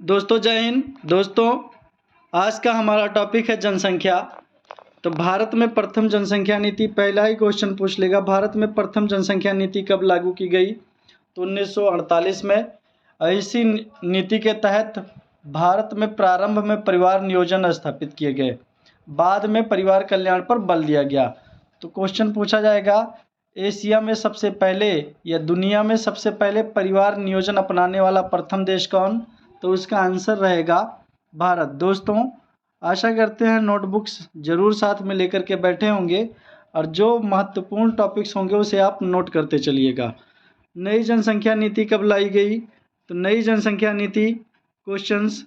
दोस्तों जय हिंद। दोस्तों आज का हमारा टॉपिक है जनसंख्या। तो भारत में प्रथम जनसंख्या नीति, पहला ही क्वेश्चन पूछ लेगा, भारत में प्रथम जनसंख्या नीति कब लागू की गई? तो 1948 में। इसी नीति के तहत भारत में प्रारंभ में परिवार नियोजन स्थापित किए गए, बाद में परिवार कल्याण पर बल दिया गया। तो क्वेश्चन पूछा जाएगा, एशिया में सबसे पहले या दुनिया में सबसे पहले परिवार नियोजन अपनाने वाला प्रथम देश कौन? तो उसका आंसर रहेगा भारत। दोस्तों आशा करते हैं नोटबुक्स जरूर साथ में लेकर के बैठे होंगे और जो महत्वपूर्ण टॉपिक्स होंगे उसे आप नोट करते चलिएगा। नई जनसंख्या नीति कब लाई गई? तो नई जनसंख्या नीति क्वेश्चंस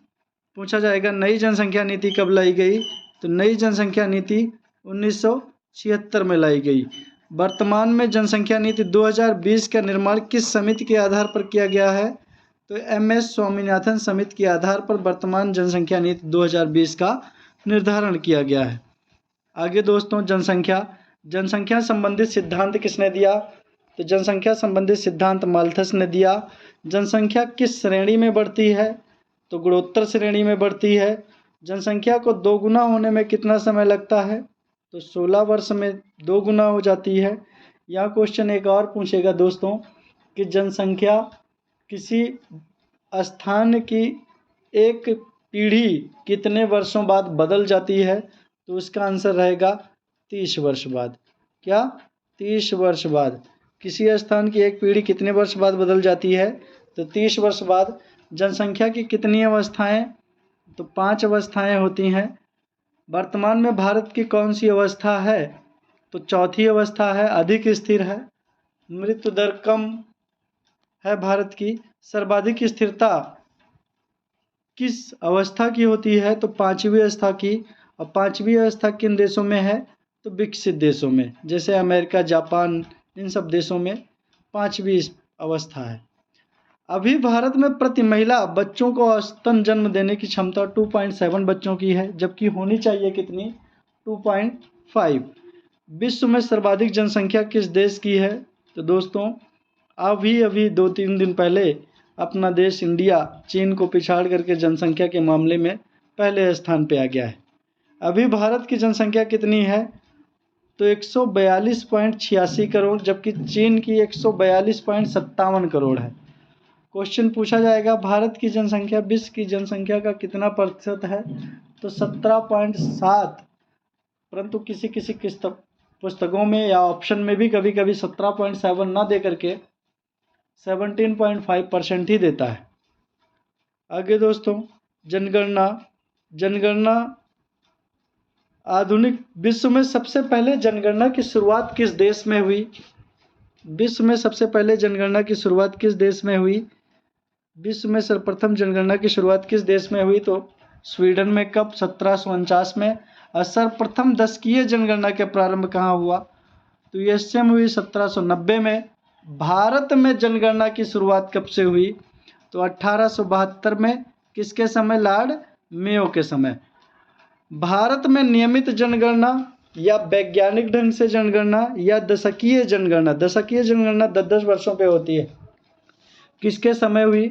पूछा जाएगा, नई जनसंख्या नीति कब लाई गई? तो नई जनसंख्या नीति 1976 में लाई गई। वर्तमान में जनसंख्या नीति 2020 का निर्माण किस समिति के आधार पर किया गया है? तो MS स्वामीनाथन समिति के आधार पर वर्तमान जनसंख्या नीति 2020 का निर्धारण किया गया है। आगे दोस्तों जनसंख्या संबंधित सिद्धांत किसने दिया? तो जनसंख्या संबंधित सिद्धांत माल्थस ने दिया। जनसंख्या किस श्रेणी में बढ़ती है? तो गुणोत्तर श्रेणी में बढ़ती है। जनसंख्या को दोगुना होने में कितना समय लगता है? तो 16 वर्ष में 2 गुना हो जाती है। यह क्वेश्चन एक और पूछेगा दोस्तों कि जनसंख्या किसी स्थान की एक पीढ़ी कितने वर्षों बाद बदल जाती है? तो उसका आंसर रहेगा 30 वर्ष बाद। क्या? 30 वर्ष बाद। किसी स्थान की एक पीढ़ी कितने वर्ष बाद बदल जाती है? तो 30 वर्ष बाद। जनसंख्या की कितनी अवस्थाएं? तो 5 अवस्थाएं होती हैं। वर्तमान में भारत की कौन सी अवस्था है? तो चौथी अवस्था है, अधिक स्थिर है। मृत्यु दर कम है भारत की। सर्वाधिक स्थिरता किस अवस्था की होती है? तो 5वीं अवस्था की। और 5वीं अवस्था किन देशों में है? तो विकसित देशों में, जैसे अमेरिका, जापान, इन सब देशों में 5वीं अवस्था है। अभी भारत में प्रति महिला बच्चों को औसतन जन्म देने की क्षमता 2.7 बच्चों की है, जबकि होनी चाहिए कितनी? 2.5। विश्व में सर्वाधिक जनसंख्या किस देश की है? तो दोस्तों अभी 2-3 दिन पहले अपना देश इंडिया चीन को पिछाड़ करके जनसंख्या के मामले में पहले स्थान पे आ गया है। अभी भारत की जनसंख्या कितनी है? तो 142.86 करोड़, जबकि चीन की 142.57 करोड़ है। क्वेश्चन पूछा जाएगा, भारत की जनसंख्या विश्व की जनसंख्या का कितना प्रतिशत है? तो 17.7, परंतु किसी पुस्तकों में या ऑप्शन में भी कभी कभी 17.7 ना दे करके 17.5% ही देता है। आगे दोस्तों जनगणना आधुनिक विश्व में सबसे पहले जनगणना की शुरुआत किस देश में हुई? विश्व में सबसे पहले जनगणना की शुरुआत किस देश में हुई? विश्व में सर्वप्रथम जनगणना की शुरुआत किस देश में हुई? तो स्वीडन में। कब? 1749 में। और सर्वप्रथम दशकीय जनगणना के प्रारंभ कहाँ हुआ? तो यूएसए में हुई 1790 में। भारत में जनगणना की शुरुआत कब से हुई? तो 1872 में। किसके समय? लॉर्ड मेयो के समय। भारत में नियमित जनगणना या वैज्ञानिक ढंग से जनगणना या दशकीय जनगणना 10-10 वर्षों पे होती है, किसके समय हुई?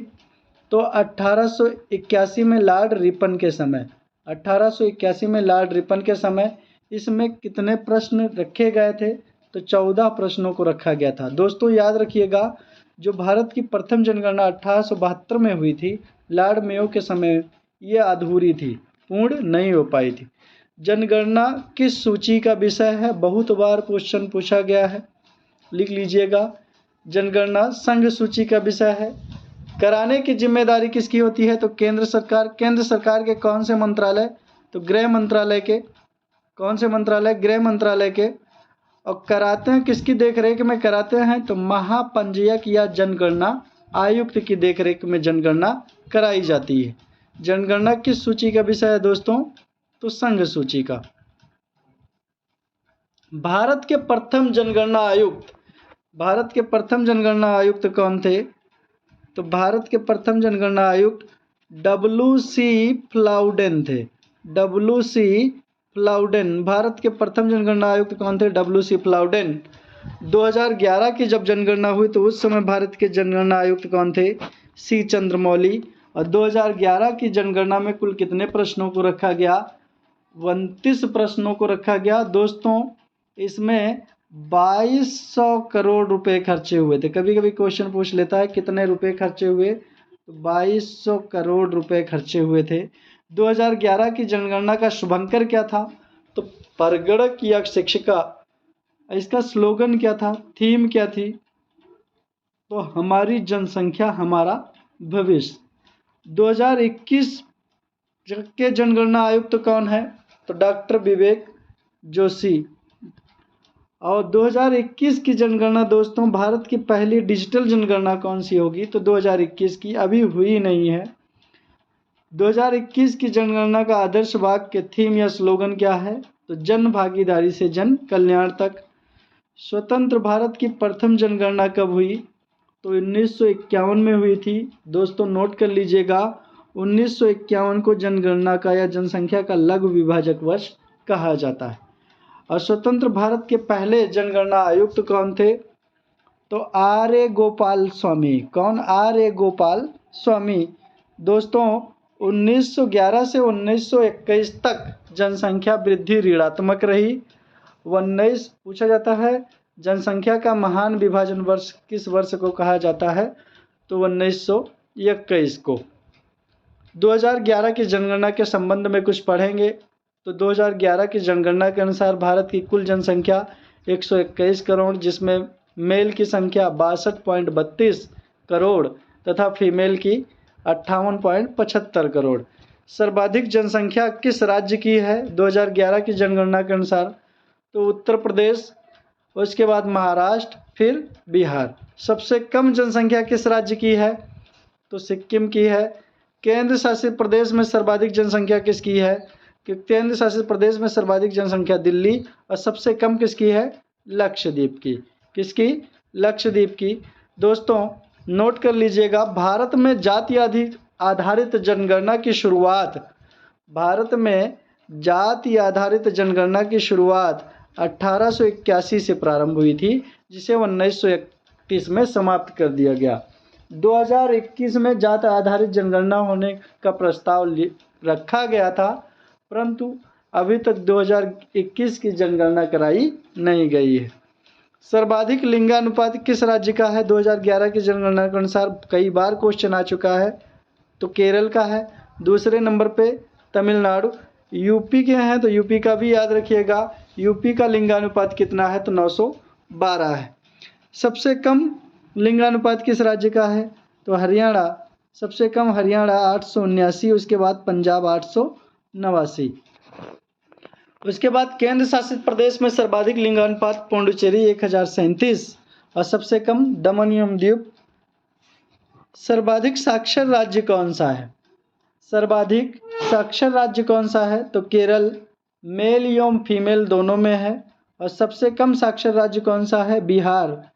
तो 1881 में लॉर्ड रिपन के समय। 1881 में लॉर्ड रिपन के समय। इसमें कितने प्रश्न रखे गए थे? तो 14 प्रश्नों को रखा गया था। दोस्तों याद रखिएगा, जो भारत की प्रथम जनगणना 1872 में हुई थी लॉर्ड मेयो के समय, ये अधूरी थी, पूर्ण नहीं हो पाई थी। जनगणना किस सूची का विषय है? बहुत बार क्वेश्चन पूछा गया है, लिख लीजिएगा। जनगणना संघ सूची का विषय है। कराने की जिम्मेदारी किसकी होती है? तो केंद्र सरकार। केंद्र सरकार के कौन से मंत्रालय? तो गृह मंत्रालय के। कौन से मंत्रालय? गृह मंत्रालय के। और कराते हैं किसकी देखरेख में कराते हैं? तो महापंजीयक या जनगणना आयुक्त की देखरेख में जनगणना कराई जाती है। जनगणना किस सूची का विषय है दोस्तों? तो संघ सूची का। भारत के प्रथम जनगणना आयुक्त कौन थे? तो भारत के प्रथम जनगणना आयुक्त WC फ्लाउडेन थे। WC फ्लाउडेन भारत के प्रथम जनगणना आयुक्त कौन थे? WC फ्लाउडेन। 2011 की जब जनगणना हुई तो उस समय भारत के जनगणना आयुक्त कौन थे? C चंद्रमौली। और 2011 की जनगणना में कुल कितने प्रश्नों को रखा गया? 29 प्रश्नों को रखा गया। दोस्तों इसमें 2200 करोड़ रुपए खर्चे हुए थे। कभी कभी क्वेश्चन पूछ लेता है कितने रुपए खर्चे हुए, तो 2200 करोड़ रुपए खर्चे हुए थे। 2011 की जनगणना का शुभंकर क्या था? तो परगढ़ की एक शिक्षिका। इसका स्लोगन क्या था, थीम क्या थी? तो हमारी जनसंख्या हमारा भविष्य। 2021 के जनगणना आयुक्त कौन है? तो डॉक्टर विवेक जोशी। और 2021 की जनगणना दोस्तों, भारत की पहली डिजिटल जनगणना कौन सी होगी? तो 2021 की, अभी हुई नहीं है। 2021 की जनगणना का आदर्श वाक्य, थीम या स्लोगन क्या है? तो जन भागीदारी से जन कल्याण तक। स्वतंत्र भारत की प्रथम जनगणना कब हुई? तो 1951 में हुई थी। दोस्तों नोट कर लीजिएगा, 1951 को जनगणना का या जनसंख्या का लघु विभाजक वर्ष कहा जाता है। और स्वतंत्र भारत के पहले जनगणना आयुक्त कौन थे? तो आर.ए. गोपाल स्वामी। कौन? आर.ए. गोपाल स्वामी। दोस्तों 1911 से 1921 तक जनसंख्या वृद्धि ऋणात्मक रही। 19 पूछा जाता है जनसंख्या का महान विभाजन वर्ष किस वर्ष को कहा जाता है? तो 1921 को। 2011 की जनगणना के संबंध में कुछ पढ़ेंगे। तो 2011 की जनगणना के अनुसार भारत की कुल जनसंख्या 121 करोड़, जिसमें मेल की संख्या 62.32 करोड़ तथा फीमेल की 58.75 करोड़। सर्वाधिक जनसंख्या किस राज्य की है 2011 की जनगणना के अनुसार? तो उत्तर प्रदेश, उसके बाद महाराष्ट्र, फिर बिहार। सबसे कम जनसंख्या किस राज्य की है? तो सिक्किम की है। केंद्र शासित प्रदेश में सर्वाधिक जनसंख्या किसकी है? कि केंद्र शासित प्रदेश में सर्वाधिक जनसंख्या दिल्ली, और सबसे कम किसकी है? लक्षद्वीप की। किसकी? लक्षद्वीप की। दोस्तों नोट कर लीजिएगा, भारत में जाति आधारित जनगणना की शुरुआत, भारत में जाति आधारित जनगणना की शुरुआत 1881 से प्रारंभ हुई थी, जिसे 1931 में समाप्त कर दिया गया। 2021 में जाति आधारित जनगणना होने का प्रस्ताव रखा गया था, परंतु अभी तक 2021 की जनगणना कराई नहीं गई है। सर्वाधिक लिंगानुपात किस राज्य का है 2011 की जनगणना के अनुसार? कई बार क्वेश्चन आ चुका है, तो केरल का है। दूसरे नंबर पे तमिलनाडु। यूपी के हैं तो यूपी का भी याद रखिएगा, यूपी का लिंगानुपात कितना है? तो 912 है। सबसे कम लिंगानुपात किस राज्य का है? तो हरियाणा। सबसे कम हरियाणा 879, उसके बाद पंजाब 889। उसके बाद केंद्र शासित प्रदेश में सर्वाधिक लिंगानुपात पुडुचेरी 1037 और सबसे कम दमन एवं दीव। सर्वाधिक साक्षर राज्य कौन सा है? सर्वाधिक साक्षर राज्य कौन सा है? तो केरल, मेल एवं फीमेल दोनों में है। और सबसे कम साक्षर राज्य कौन सा है? बिहार,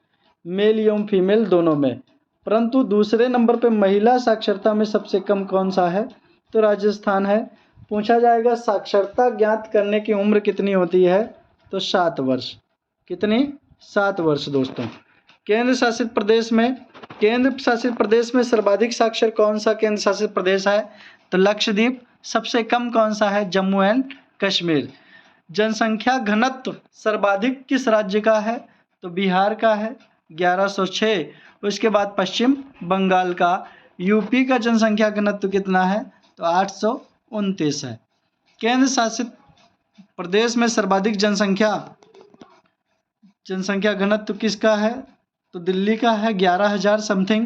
मेल एवं फीमेल दोनों में। परंतु दूसरे नंबर पर महिला साक्षरता में सबसे कम कौन सा है? तो राजस्थान है। पूछा जाएगा साक्षरता ज्ञात करने की उम्र कितनी होती है? तो 7 वर्ष। कितनी? 7 वर्ष। दोस्तों केंद्र शासित प्रदेश में सर्वाधिक साक्षर कौन सा केंद्र शासित प्रदेश है? तो लक्षद्वीप। सबसे कम कौन सा है? जम्मू एंड कश्मीर। जनसंख्या घनत्व सर्वाधिक किस राज्य का है? तो बिहार का है 1106। उसके बाद पश्चिम बंगाल का। यूपी का जनसंख्या घनत्व कितना है? तो 829 है। केंद्र शासित प्रदेश में सर्वाधिक जनसंख्या घनत्व किसका है? तो दिल्ली का है 11,000 समथिंग।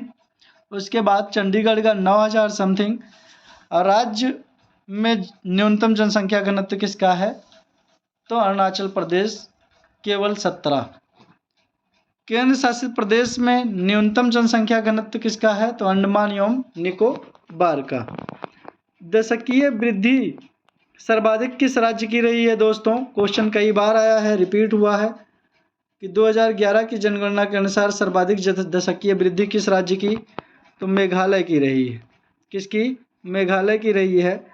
उसके बाद चंडीगढ़ का 9,000 समथिंग। और राज्य में न्यूनतम जनसंख्या घनत्व किसका है? तो अरुणाचल प्रदेश केवल 17। केंद्र शासित प्रदेश में न्यूनतम जनसंख्या घनत्व किसका है? तो अंडमान एवं निकोबार का। दशकीय वृद्धि सर्वाधिक किस राज्य की रही है? दोस्तों क्वेश्चन कई बार आया है, रिपीट हुआ है कि 2011 की जनगणना के अनुसार सर्वाधिक दशकीय वृद्धि किस राज्य की? तो मेघालय की रही है। किसकी? मेघालय की रही है।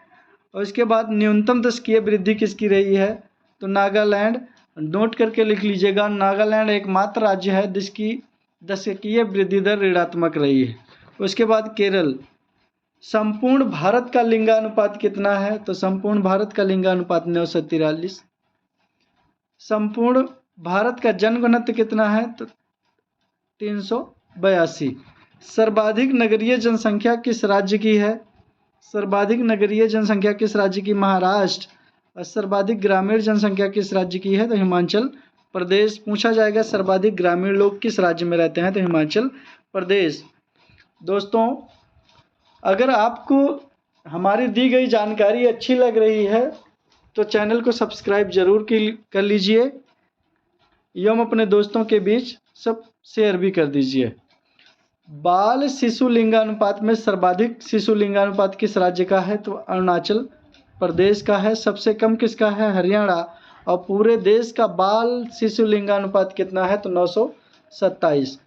और इसके बाद न्यूनतम दशकीय वृद्धि किसकी रही है? तो नागालैंड। नोट करके लिख लीजिएगा, नागालैंड एकमात्र राज्य है जिसकी दशकीय वृद्धि दर ऋणात्मक रही है। उसके बाद केरल संपूर्ण भारत का लिंगानुपात कितना है? तो संपूर्ण भारत का लिंगानुपात 943। संपूर्ण भारत का जनघनत्व कितना है? तो 382। सर्वाधिक नगरीय जनसंख्या किस राज्य की है? सर्वाधिक नगरीय जनसंख्या किस राज्य की? महाराष्ट्र। और सर्वाधिक ग्रामीण जनसंख्या किस राज्य की है? तो हिमाचल प्रदेश। पूछा जाएगा सर्वाधिक ग्रामीण लोग किस राज्य में रहते हैं? तो हिमाचल प्रदेश। दोस्तों, अगर आपको हमारी दी गई जानकारी अच्छी लग रही है तो चैनल को सब्सक्राइब जरूर कर लीजिए एवं अपने दोस्तों के बीच सब शेयर भी कर दीजिए। बाल शिशु लिंगानुपात में सर्वाधिक शिशु लिंगानुपात किस राज्य का है? तो अरुणाचल प्रदेश का है। सबसे कम किसका है? हरियाणा। और पूरे देश का बाल शिशु लिंगानुपात कितना है? तो 927।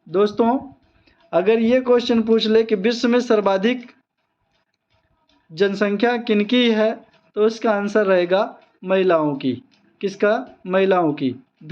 दोस्तों, अगर ये क्वेश्चन पूछ ले कि विश्व में सर्वाधिक जनसंख्या किनकी है, तो इसका आंसर रहेगा महिलाओं की। किसका? महिलाओं की।